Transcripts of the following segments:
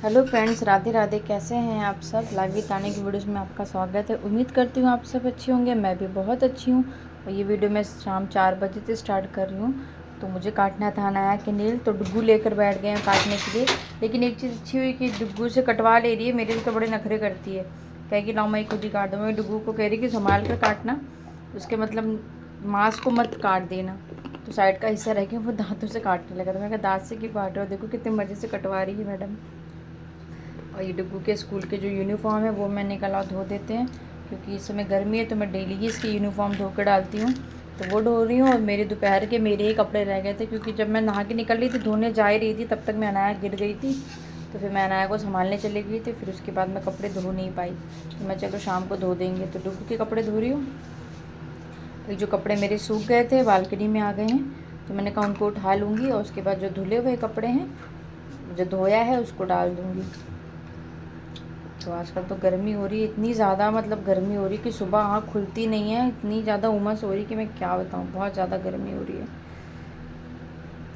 Hello friends, Radhe Radhe. कैसे हैं आप सब? लाइव बताने की वीडियोस में आपका स्वागत है। उम्मीद करती हूँ आप सब अच्छे होंगे। मैं भी बहुत अच्छी हूँ। और ये वीडियो मैं शाम 4 बजे से स्टार्ट कर रही हूँ। तो मुझे काटना था नया के नेल, तो डुग्गू लेकर बैठ गए हैं काटने के लिए। लेकिन एक चीज़ अच्छी हुई कि डुग्गू से कटवा ले रही है, मेरे से तो बड़े नखरे करती है। कहेगी लाओ मैं खुद ही काट दूँ। मैं डुग्गू को कह रही कि संभाल कर काटना, उसके मतलब मांस को मत काट देना। तो साइड का हिस्सा रह गया, वो दांतों से काटने लगा। तो मैं कहा दांत से क्यों काट रहे हो, देखो कितने मज़े से कटवा रही है मैडम। और ये डुग्गू के स्कूल के जो यूनिफॉर्म है वो मैं निकला धो देते हैं, क्योंकि इस समय गर्मी है तो मैं डेली ही इसकी यूनिफॉर्म धो कर डालती हूँ। तो वो धो रही हूँ। और मेरे दोपहर के मेरे ही कपड़े रह गए थे, क्योंकि जब मैं नहा के निकल रही थी धोने जा ही रही थी तब तक मैं अनाया गिर गई थी। तो फिर मैं अनाया को संभालने चली गई थी। फिर उसके बाद मैं कपड़े धो नहीं पाई। तो मैं चलो शाम को धो देंगे। तो डुग्गू के कपड़े धो रही हूँ। जो कपड़े मेरे सूख गए थे बालकनी में आ गए हैं, तो मैंने कहा उनको उठा लूँगी। और उसके बाद जो धुले हुए कपड़े हैं, जो धोया है, उसको डाल दूँगी। तो आजकल तो गर्मी हो रही है इतनी ज़्यादा, मतलब गर्मी हो रही है कि सुबह आँख खुलती नहीं है। इतनी ज़्यादा उमस हो रही कि मैं क्या बताऊँ, बहुत ज़्यादा गर्मी हो रही है।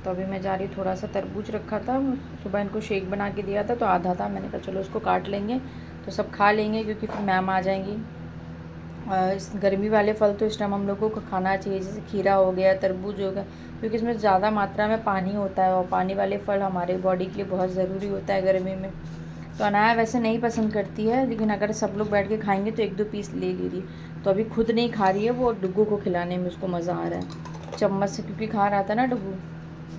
तो अभी मैं जा रही हूँ, थोड़ा सा तरबूज रखा था, सुबह इनको शेक बना के दिया था तो आधा था। मैंने कहा चलो उसको काट लेंगे तो सब खा लेंगे, क्योंकि फिर मैम आ जाएंगी। इस गर्मी वाले फल तो इस टाइम हम लोगों को खाना चाहिए, जैसे खीरा हो गया, तरबूज हो गया, क्योंकि इसमें ज़्यादा मात्रा में पानी होता है। और पानी वाले फल हमारे बॉडी के लिए बहुत ज़रूरी होता है गर्मी में। तो अनाया वैसे नहीं पसंद करती है, लेकिन अगर सब लोग बैठ के खाएंगे तो 1-2 पीस ले रही। तो अभी खुद नहीं खा रही है, वो डुग्गू को खिलाने में उसको मज़ा आ रहा है चम्मच से, क्योंकि खा रहा था ना डुग्गू।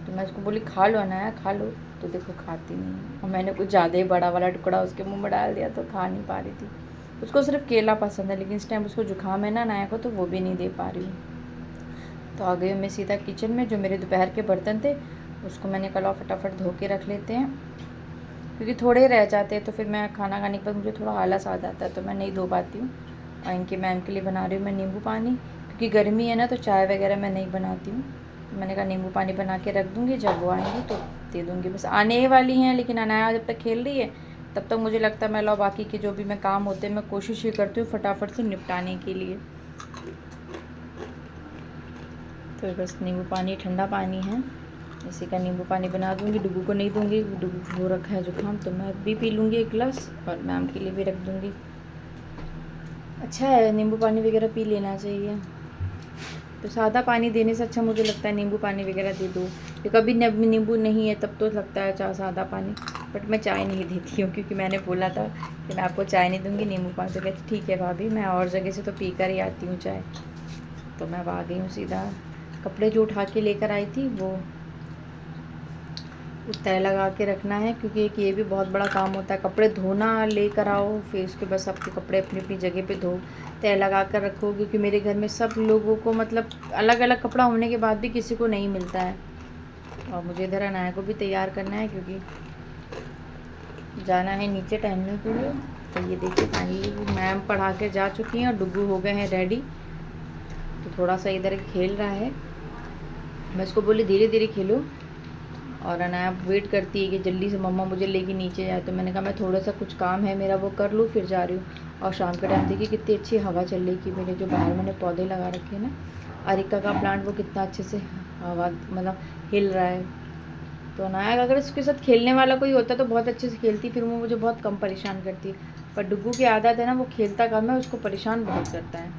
तो मैं उसको बोली खा लो अनाया, खा लो। तो देखो खाती नहीं है। और मैंने कुछ ज़्यादा ही बड़ा वाला टुकड़ा उसके मुँह में डाल दिया तो खा नहीं पा रही थी। उसको सिर्फ केला पसंद है, लेकिन इस टाइम उसको जुकाम है ना अनाया को, तो वो भी नहीं दे पा रही हूँ। तो आ गई मैं सीधा किचन में। जो मेरे दोपहर के बर्तन थे उसको मैंने कल फटाफट धो के रख लेते हैं, क्योंकि थोड़े रह जाते हैं। तो फिर मैं खाना खाने के बाद मुझे थोड़ा आलस आ जाता है, तो मैं नहीं धो पाती हूँ। और इनके मैम के लिए बना रही हूँ मैं नींबू पानी, क्योंकि गर्मी है ना तो चाय वगैरह मैं नहीं बनाती हूँ। तो मैंने कहा नींबू पानी बना के रख दूँगी, जब वो आएंगी तो दे दूँगी। बस आने ही वाली हैं, लेकिन अनाया जब तक खेल रही है तब तक मुझे लगता है मैं लो बाकी के जो भी मैं काम होते हैं मैं कोशिश ये करती हूँ फटाफट से निपटाने के लिए। तो बस नींबू पानी ठंडा पानी है, इसी का नींबू पानी बना दूँगी। डुग्गू को नहीं दूँगी, डुग्गू को हो रखा है जुकाम, तो मैं भी पी लूँगी 1 गिलास और मैम के लिए भी रख दूँगी। अच्छा है, नींबू पानी वगैरह पी लेना चाहिए। तो सादा पानी देने से अच्छा मुझे लगता है नींबू पानी वगैरह दे दो। तो कभी नींबू नहीं है तब तो लगता है चाय सादा पानी, बट मैं चाय नहीं देती हूँ, क्योंकि मैंने बोला था कि मैं आपको चाय नहीं दूँगी, नींबू पानी। तो कहती ठीक है भाभी, मैं और जगह से तो पी कर ही आती हूँ चाय। तो मैं अब आ गई हूँ सीधा। कपड़े जो उठा के लेकर आई थी वो तय लगा के रखना है, क्योंकि एक ये भी बहुत बड़ा काम होता है। कपड़े धोना, लेकर आओ, फिर उसके बाद सबके कपड़े अपनी अपनी जगह पे धो, तय लगा कर रखो। क्योंकि मेरे घर में सब लोगों को मतलब अलग अलग कपड़ा होने के बाद भी किसी को नहीं मिलता है। और मुझे इधर अनाया को भी तैयार करना है, क्योंकि जाना है नीचे टहलने के लिए। तो ये देखिए फाइनली मैम पढ़ा के जा चुकी हैं और डुग्गू हो गए हैं रेडी। तो थोड़ा सा इधर खेल रहा है, मैं उसको बोली धीरे धीरे खेलो। और अनाया वेट करती है कि जल्दी से मम्मा मुझे लेके नीचे जाए। तो मैंने कहा मैं थोड़ा सा कुछ काम है मेरा वो कर लूँ फिर जा रही हूँ। और शाम के टाइम देखिए कितनी अच्छी हवा चल रही कि मेरे जो बाहर मैंने पौधे लगा रखे हैं ना, अरिका का प्लांट, वो कितना अच्छे से हवा मतलब हिल रहा है। तो अनाया अगर उसके साथ खेलने वाला कोई होता तो बहुत अच्छे से खेलती, फिर वो मुझे बहुत कम परेशान करती है। पर डुग्गू की आदत है ना, वो खेलता कम है, उसको परेशान बहुत करता है।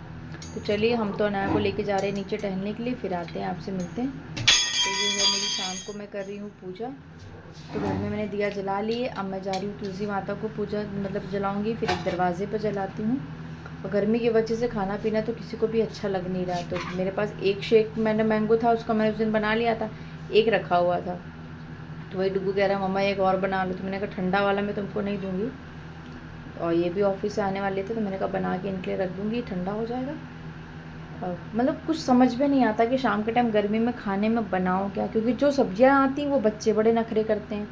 तो चलिए हम तो अनाया को लेके जा रहे हैं नीचे टहलने के लिए, फिर आते हैं आपसे मिलते हैं। तो ये है मेरी शाम को मैं कर रही हूँ पूजा। तो घर में मैंने दिया जला लिए, अब मैं जा रही हूँ तुलसी माता को पूजा मतलब जलाऊँगी, फिर एक दरवाजे पर जलाती हूँ। और गर्मी की वजह से खाना पीना तो किसी को भी अच्छा लग नहीं रहा है। तो मेरे पास एक शेक मैंने मैंगो था, उसका मैंने उस दिन बना लिया था, एक रखा हुआ था। तो वही डुग्गू कह रहा है मम्मा एक और बना लो। तो मैंने कहा ठंडा वाला मैं तुमको नहीं दूँगी, और ये भी ऑफिस से आने वाले थे, तो मैंने कहा बना के इनके लिए रख दूँगी, ठंडा हो जाएगा। मतलब कुछ समझ में नहीं आता कि शाम के टाइम गर्मी में खाने में बनाऊँ क्या, क्योंकि जो सब्जियां आती हैं वो बच्चे बड़े नखरे करते हैं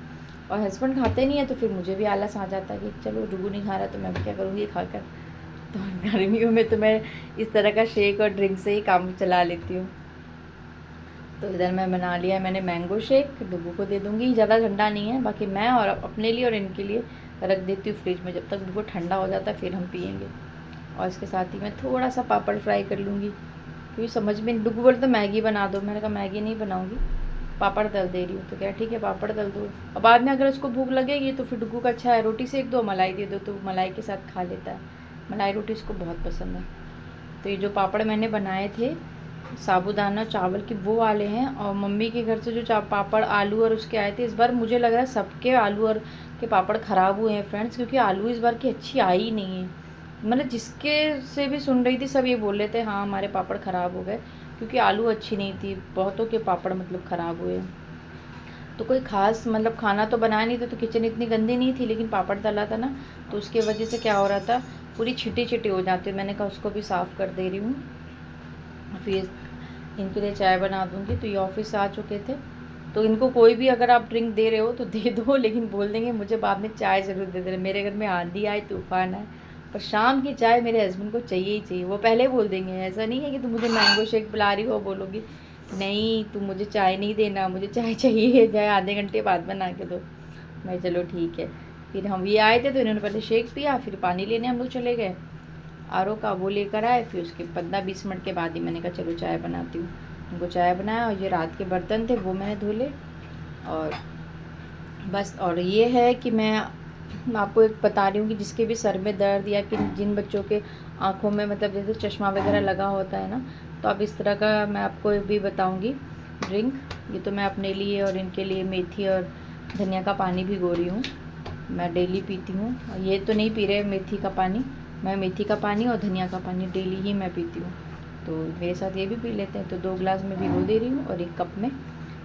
और हस्बैंड खाते नहीं है। तो फिर मुझे भी आलस आ जाता है कि चलो डुगू नहीं खा रहा तो मैं भी क्या करूँगी खाकर। तो गर्मियों में तो मैं इस तरह का शेक और ड्रिंक से ही काम चला लेती हूँ। तो इधर मैं बना लिया है मैंने मैंगो शेक, डुगू को दे दूँगी, ज़्यादा ठंडा नहीं है, बाकी मैं और अपने लिए और इनके लिए रख देती हूँ फ्रिज में, जब तक डुगू ठंडा हो जाता है फिर हम पियेंगे। और इसके साथ ही मैं थोड़ा सा पापड़ फ्राई कर लूँगी, क्योंकि समझ में डुगू बोले तो मैगी बना दो, मैंने कहा मैगी नहीं बनाऊँगी, पापड़ तल दे रही हूँ। तो क्या ठीक है पापड़ तल दो, और बाद में अगर उसको भूख लगेगी तो फिर डुग्गू का अच्छा है रोटी सेक दो, मलाई दे दो तो मलाई के साथ खा लेता है। मलाई रोटी उसको बहुत पसंद है। तो ये जो पापड़ मैंने बनाए थे साबूदाना चावल के वो वाले हैं, और मम्मी के घर से जो पापड़ आलू और उसके आए थे, इस बार मुझे लग रहा है सबके आलू और के पापड़ ख़राब हुए हैं फ्रेंड्स, क्योंकि आलू इस बार की अच्छी आई ही नहीं है। मतलब जिसके से भी सुन रही थी सब ये बोल रहे थे हाँ हमारे पापड़ ख़राब हो गए, क्योंकि आलू अच्छी नहीं थी। बहुतों के पापड़ मतलब ख़राब हुए। तो कोई ख़ास मतलब खाना तो बनाया नहीं था, तो किचन इतनी गंदी नहीं थी, लेकिन पापड़ तला था ना, तो उसके वजह से क्या हो रहा था, पूरी छिटी छिटी हो जाती है। मैंने कहा उसको भी साफ़ कर दे रही हूँ, फिर इनके लिए चाय बना दूँगी। तो ये ऑफिस से आ चुके थे, तो इनको कोई भी अगर आप ड्रिंक दे रहे हो तो दे दो, लेकिन बोल देंगे मुझे बाद में चाय ज़रूर दे देना। मेरे घर में आंधी आए तूफ़ान आए, पर शाम की चाय मेरे हस्बैंड को चाहिए ही चाहिए। वो पहले बोल देंगे, ऐसा नहीं है कि तुम मुझे मैंगो शेक पिला रही हो, बोलोगी नहीं तुम मुझे चाय नहीं देना, मुझे चाय चाहिए, चाहे आधे घंटे बाद बना के दो। मैं चलो ठीक है। फिर हम ये आए थे तो इन्होंने पहले शेक पिया, फिर पानी लेने हम लोग चले गए आर का, वो लेकर आए। फिर उसके 15-20 मिनट के बाद ही मैंने कहा चलो चाय बनाती हूँ। उनको चाय बनाया, और ये रात के बर्तन थे वो मैंने धो ले, और बस। और ये है कि मैं आपको एक बता रही हूँ कि जिसके भी सर में दर्द, या कि जिन बच्चों के आँखों में मतलब जैसे चश्मा वगैरह लगा होता है ना, तो अब इस तरह का मैं आपको भी बताऊँगी ड्रिंक। ये तो मैं अपने लिए और इनके लिए मेथी और धनिया का पानी भिगो रही हूँ। मैं डेली पीती हूँ। ये तो नहीं पी रहे मेथी का पानी, मैं मेथी का पानी और धनिया का पानी डेली ही मैं पीती हूँ। तो मेरे साथ ये भी पी लेते हैं। तो 2 गिलास में भिगो दे रही हूँ, और 1 कप में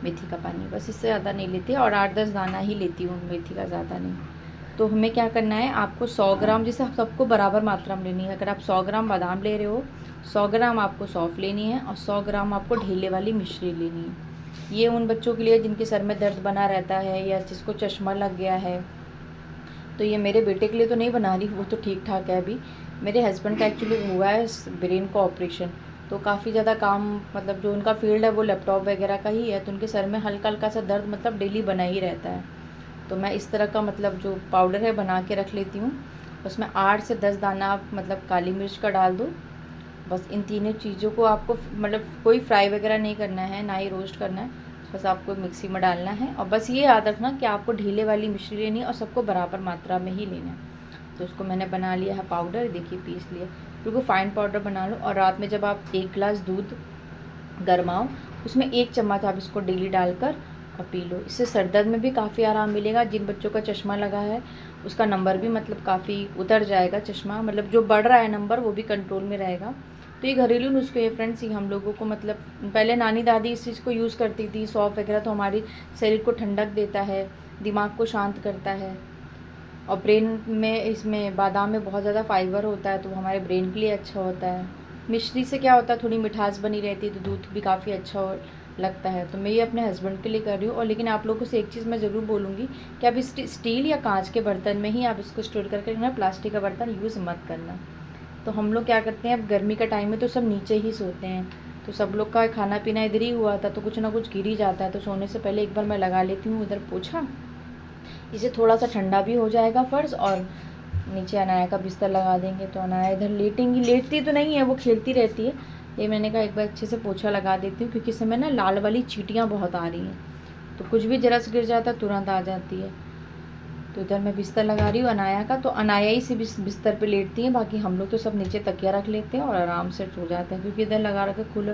मेथी का पानी, बस इससे ज़्यादा नहीं लेती, और 8-10 दाना ही लेती हूँ मेथी का, ज़्यादा नहीं। तो हमें क्या करना है, आपको 100 ग्राम, जैसे सबको बराबर मात्रा में लेनी है। अगर आप 100 ग्राम बादाम ले रहे हो, 100 ग्राम आपको सौंफ लेनी है, और 100 ग्राम आपको ढीले वाली मिश्री लेनी है। ये उन बच्चों के लिए जिनके सर में दर्द बना रहता है, या जिसको चश्मा लग गया है। तो ये मेरे बेटे के लिए तो नहीं बना रही, वो तो ठीक ठाक है अभी। मेरे हस्बैंड का एक्चुअली हुआ है ब्रेन का ऑपरेशन, तो काफ़ी ज़्यादा काम, मतलब जो उनका फील्ड है वो लैपटॉप वगैरह का ही है, तो उनके सर में हल्का हल्का सा दर्द मतलब डेली बना ही रहता है। तो मैं इस तरह का मतलब जो पाउडर है बना के रख लेती हूँ। उसमें 8 से 10 दाना आप मतलब काली मिर्च का डाल दो। बस इन तीनों चीज़ों को आपको मतलब कोई फ्राई वगैरह नहीं करना है, ना ही रोस्ट करना है, बस आपको मिक्सी में डालना है। और बस ये याद रखना कि आपको ढीले वाली मिश्री लेनी है, और सबको बराबर मात्रा में ही लेना है। तो उसको मैंने बना लिया है पाउडर, देखिए पीस लिया, बिल्कुल फाइन पाउडर बना लो। और रात में जब आप 1 गिलास दूध गरमाओ, उसमें 1 चम्मच आप इसको डेली डालकर और पी लो। इससे सर दर्द में भी काफ़ी आराम मिलेगा। जिन बच्चों का चश्मा लगा है उसका नंबर भी मतलब काफ़ी उतर जाएगा, चश्मा मतलब जो बढ़ रहा है नंबर वो भी कंट्रोल में रहेगा। तो ये घरेलू नुस्खे हैं फ्रेंड्स, ये हम लोगों को मतलब पहले नानी दादी इस चीज़ को यूज़ करती थी। सौंफ वगैरह तो हमारी शरीर को ठंडक देता है, दिमाग को शांत करता है, और ब्रेन में इसमें बादाम में बहुत ज़्यादा फाइबर होता है, तो वो हमारे ब्रेन के लिए अच्छा होता है। मिश्री से क्या होता है, थोड़ी मिठास बनी रहती है, तो दूध भी काफ़ी अच्छा लगता है। तो मैं ये अपने हस्बैंड के लिए कर रही हूँ। और लेकिन आप लोगों से एक चीज़ मैं ज़रूर बोलूँगी कि आप स्टील या कांच के बर्तन में ही आप इसको स्टोर करके रखना, प्लास्टिक का बर्तन यूज़ मत करना। तो हम लोग क्या करते हैं, अब गर्मी का टाइम है तो सब नीचे ही सोते हैं, तो सब लोग का खाना पीना इधर ही हुआ था, तो कुछ ना कुछ गिर ही जाता है। तो सोने से पहले एक बार मैं लगा लेती हूँ इधर पोछा, इसे थोड़ा सा ठंडा भी हो जाएगा फर्श, और नीचे अनाया का बिस्तर लगा देंगे, तो अनाया इधर लेटेंगी। लेटती तो नहीं है, वो खेलती रहती है। ये मैंने कहा एक बार अच्छे से पोछा लगा देती हूँ, क्योंकि इस समय ना लाल वाली चींटियाँ बहुत आ रही हैं, तो कुछ भी जरा से गिर जाता है तुरंत आ जाती है। तो इधर मैं बिस्तर लगा रही हूँ अनाया का, तो अनाया ही से बिस्तर पे लेटती है, बाकी हम लोग तो सब नीचे तकिया रख लेते हैं और आराम से सो जाते हैं, क्योंकि इधर लगा रखे खुले।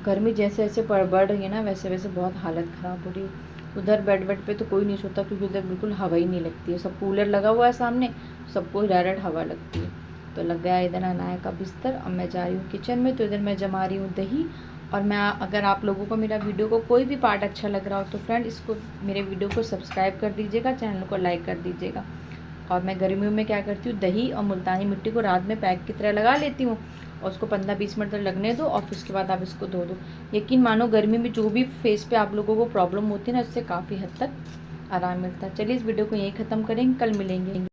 गर्मी जैसे जैसे बढ़ रही है ना, वैसे वैसे बहुत हालत ख़राब हो रही है। उधर बेड पे तो कोई नहीं सोता, क्योंकि उधर बिल्कुल हवा ही नहीं लगती है। सब कूलर लगा हुआ है सामने, सबको डायरेक्ट हवा लगती है। तो लग गया इधर अनाया का बिस्तर। अब मैं जा रही हूँ किचन में, तो इधर मैं जमा रही हूँ दही। और मैं, अगर आप लोगों को मेरा वीडियो को कोई भी पार्ट अच्छा लग रहा हो तो फ्रेंड इसको मेरे वीडियो को सब्सक्राइब कर दीजिएगा, चैनल को लाइक कर दीजिएगा। और मैं गर्मियों में क्या करती हूँ, दही और मुल्तानी मिट्टी को रात में पैक की तरह लगा लेती हूँ, और उसको 15-20 मिनट तक लगने दो, और फिर उसके बाद आप इसको धो दो। यकीन मानो गर्मी में जो भी फेस पे आप लोगों को प्रॉब्लम होती है ना, उससे काफ़ी हद तक आराम मिलता है। चलिए इस वीडियो को यहीं ख़त्म करेंगे, कल मिलेंगे।